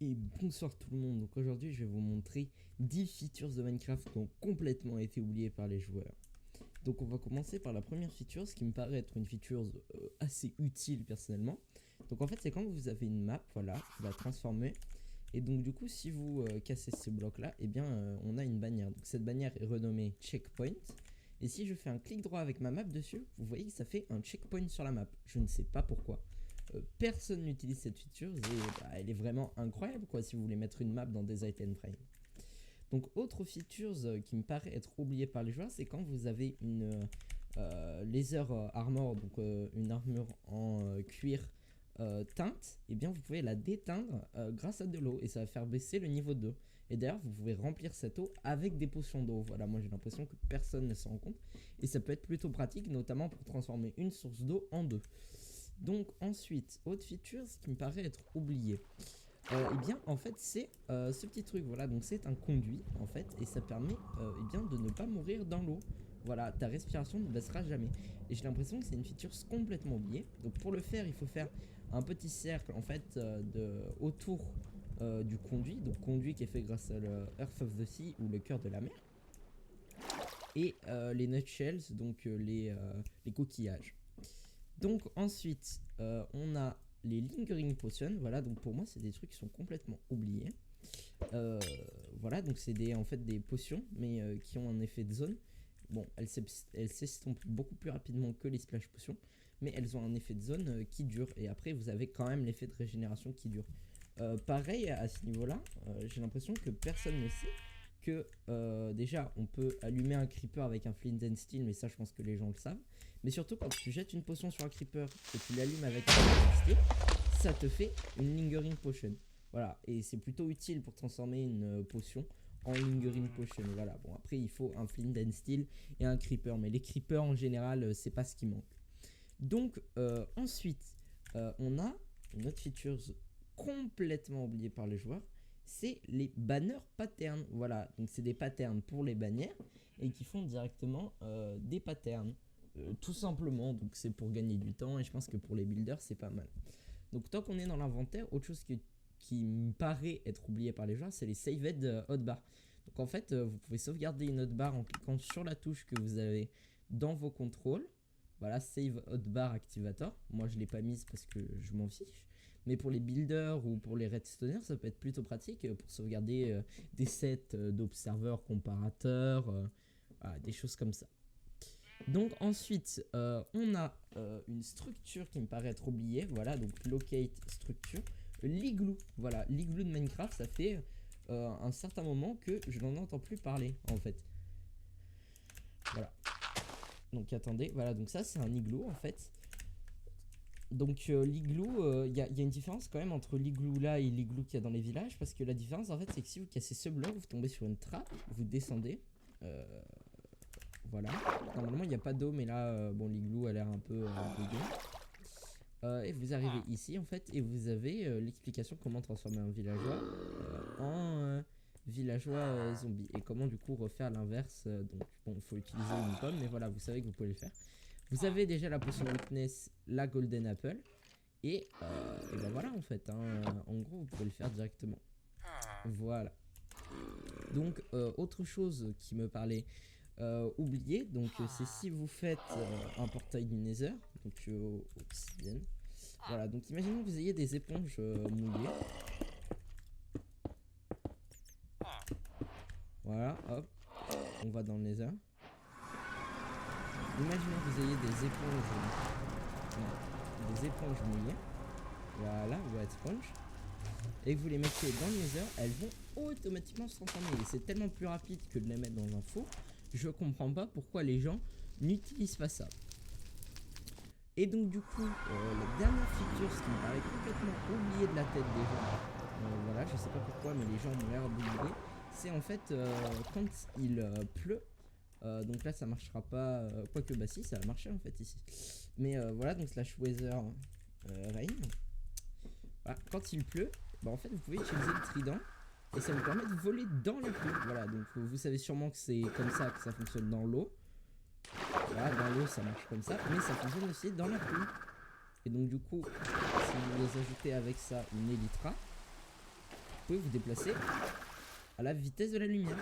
Et bonsoir tout le monde, donc aujourd'hui je vais vous montrer 10 features de Minecraft qui ont complètement été oubliées par les joueurs. Donc on va commencer par la première feature, ce qui me paraît être une feature assez utile personnellement. Donc en fait c'est quand vous avez une map, voilà, vous la transformez. Et donc du coup si vous cassez ce bloc là, et bien on a une bannière. Donc cette bannière est renommée checkpoint. Et si je fais un clic droit avec ma map dessus, vous voyez que ça fait un checkpoint sur la map. Je ne sais pas pourquoi. Personne n'utilise cette feature et elle est vraiment incroyable quoi si vous voulez mettre une map dans des item frames. Donc autre feature qui me paraît être oubliée par les joueurs, c'est quand vous avez une laser armor, donc une armure en cuir teinte, et bien vous pouvez la déteindre grâce à de l'eau et ça va faire baisser le niveau d'eau. Et d'ailleurs vous pouvez remplir cette eau avec des potions d'eau. Voilà, moi j'ai l'impression que personne ne s'en rend compte et ça peut être plutôt pratique, notamment pour transformer une source d'eau en deux. Donc ensuite, autre feature, ce qui me paraît être oublié, et bien en fait c'est ce petit truc, voilà, donc c'est un conduit en fait et ça permet et bien de ne pas mourir dans l'eau. Voilà, ta respiration ne baissera jamais. Et j'ai l'impression que c'est une feature complètement oubliée. Donc pour le faire, il faut faire un petit cercle en fait autour du conduit. Donc conduit qui est fait grâce à le Earth of the Sea ou le cœur de la mer. Et les nutshells, donc les coquillages. Donc ensuite, on a les lingering potions. Voilà, donc pour moi, c'est des trucs qui sont complètement oubliés. Voilà, donc c'est en fait des potions, mais qui ont un effet de zone. Bon, elles s'estompent beaucoup plus rapidement que les splash potions, mais elles ont un effet de zone qui dure. Et après, vous avez quand même l'effet de régénération qui dure. Pareil à ce niveau-là, j'ai l'impression que personne ne sait que déjà on peut allumer un creeper avec un flint and steel, mais ça je pense que les gens le savent. Mais surtout quand tu jettes une potion sur un creeper et tu l'allumes avec un flint and steel, ça te fait une lingering potion. Voilà, et c'est plutôt utile pour transformer une potion en lingering potion. Voilà, bon après il faut un flint and steel et un creeper, mais les creepers en général c'est pas ce qui manque. Donc ensuite on a une autre feature complètement oubliée par les joueurs, c'est les banners patterns. Voilà, donc c'est des patterns pour les bannières et qui font directement des patterns. Tout simplement, donc c'est pour gagner du temps et je pense que pour les builders c'est pas mal. Donc tant qu'on est dans l'inventaire, autre chose qui me paraît être oublié par les joueurs, c'est les saved hotbar. Donc en fait vous pouvez sauvegarder une hotbar en cliquant sur la touche que vous avez dans vos contrôles. Voilà, save hotbar activator. Moi je l'ai pas mise parce que je m'en fiche. Mais pour les builders ou pour les redstoneers, ça peut être plutôt pratique pour sauvegarder des sets d'observeurs comparateurs, voilà, des choses comme ça. Donc ensuite, on a une structure qui me paraît être oubliée. Voilà, donc locate structure. L'igloo, voilà, l'igloo de Minecraft, ça fait un certain moment que je n'en entends plus parler en fait. Voilà. Donc attendez, voilà, donc ça c'est un igloo en fait. Donc l'igloo, il y a une différence quand même entre l'igloo là et l'igloo qu'il y a dans les villages, parce que la différence en fait c'est que si vous cassez ce bloc, vous tombez sur une trappe, vous descendez, voilà, normalement il n'y a pas d'eau, mais là bon, l'igloo a l'air un peu dégueu. Et vous arrivez ici en fait et vous avez l'explication comment transformer un villageois en villageois zombie, et comment du coup refaire l'inverse. Donc bon, il faut utiliser une pomme, mais voilà, vous savez que vous pouvez le faire. Vous avez déjà la potion weakness, la golden apple, et ben voilà en fait, hein, en gros vous pouvez le faire directement. Voilà. Donc autre chose qui me parlait oublié, donc c'est si vous faites un portail du nether, donc obsidienne. Voilà, donc imaginons que vous ayez des éponges mouillées. Voilà, hop, on va dans le nether. Imaginons que vous ayez des éponges mouillées. Voilà, white sponge. Et que vous les mettiez dans le nether, elles vont automatiquement se transformer. Et c'est tellement plus rapide que de les mettre dans un four. Je comprends pas pourquoi les gens n'utilisent pas ça. Et donc du coup, la dernière feature, ce qui me paraît complètement oublié de la tête des gens, voilà, je sais pas pourquoi, mais les gens ont l'air d'oublier, c'est en fait quand il pleut. Donc là ça marchera pas, quoique bah si, ça a marché en fait ici. Mais voilà, donc slash weather rain. Voilà, quand il pleut, bah en fait vous pouvez utiliser le trident et ça vous permet de voler dans la pluie. Voilà, donc vous savez sûrement que c'est comme ça que ça fonctionne dans l'eau. Voilà, dans l'eau ça marche comme ça, mais ça fonctionne aussi dans la pluie. Et donc du coup, si vous les ajoutez avec ça une elytra, pouvez vous déplacer à la vitesse de la lumière.